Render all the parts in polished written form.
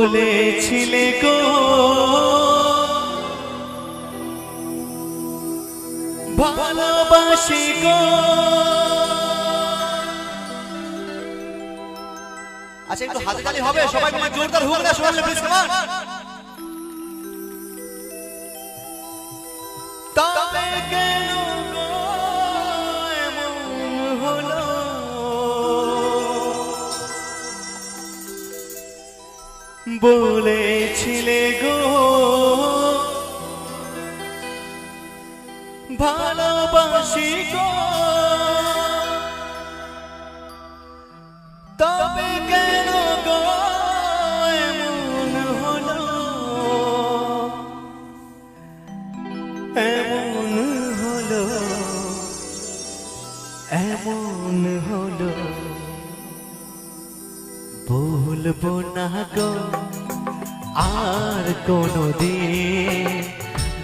বলেছিলে গো ভালোবাসি গো। আচ্ছা একটু হাতে তালি হবে, সবাই মিলে জোরদার হুক দাও সবাই মিলে প্লিজ কাম অন। তবে কেন গো এমন হলো, বলেছিলে গো ভালোবাসি গো, তবে কেন গো এমন হলো, এমন হলো, এমন হলো। বলবো না গো আর কোনোদিন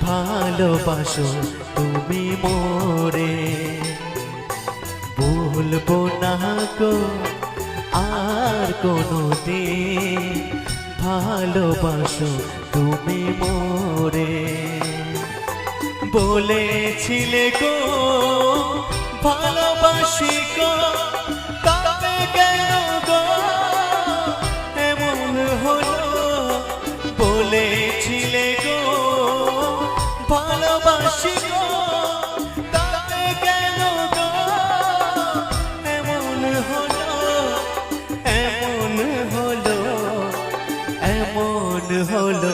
ভালোবাসো তুমি মোরে, বলবো না গো আর কোনোদিন ভালোবাসো তুমি মোরে। বলেছিলে গো ভালোবাসি গো, তবে কেন গো এমন হলো, বলেছিলে গো ভালোবাসি গো, তবে কেন গো এমন হলো, এমন হলো, এমন হলো।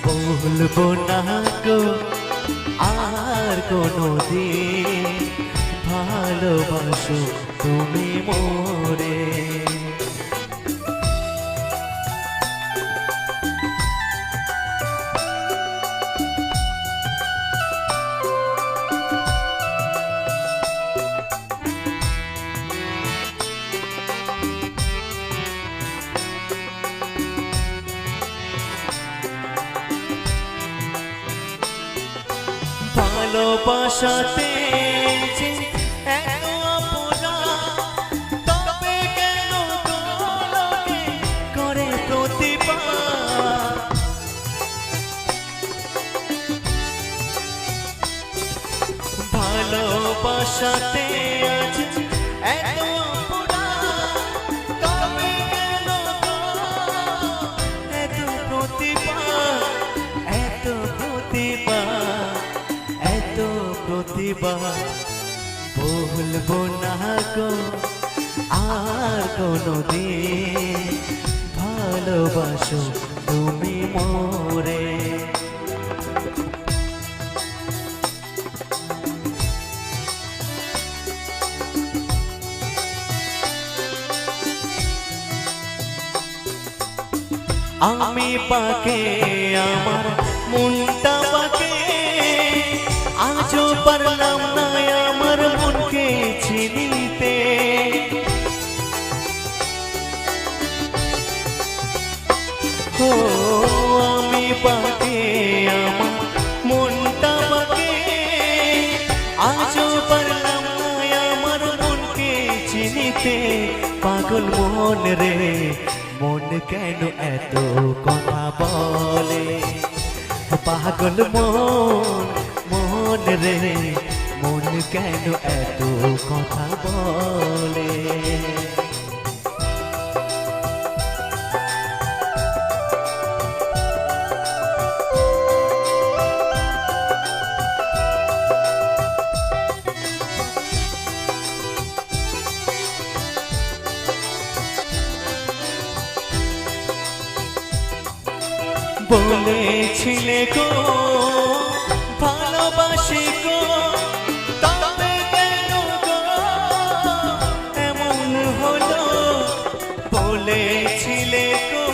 বলবো না গো আর কোনোদিন ভালোবাসো তুমি মোরে। ভালোবাসাতে যে এত অপরাধ, তবে কেন গো লোকে করে প্রতিবাদ। ভালোবাসাতে আজ এত অপরাধ, তবে কেন গো এত প্রতিবাদ, এত প্রতিবাদ, এত প্রতিবাদ। বলবো না গো আর কোনোদিন ভালোবাসো তুমি মোরে। আমি পাকে আমার মনটা পাকে, আজও পারলাম না আমার মনকে চিনিতে। ও আমি পাকে আমার মনটা পাকে, আজও পারলাম না আমার মনকে চিনিতে। পাগল মন রে মন কেন এত কথা বলে, পাগল মন, মন রে মন কেন এত কথা বলে। বলেছিলে গো ভালোবাসি গো, তবে কেন গো এমন হলো, বলেছিলে গো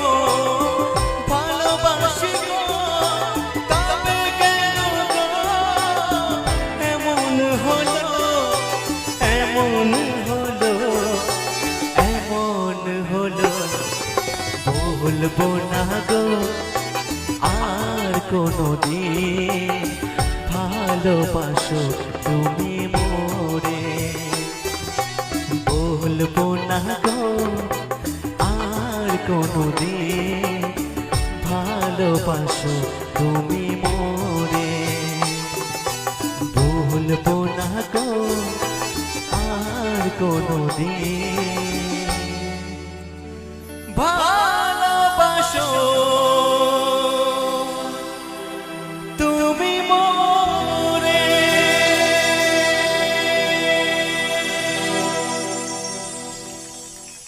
ভালোবাসি গো, তবে কেন গো এমন হলো, এমন হলো, এমন হলো। বলবো না গো আর কোনোদিন ভালোবাসো তুমি মোরে, বলবো না গো আর কোনো দিন ভালোবাসো তুমি মোরে, ভুলবো না গো আর কোনো দিন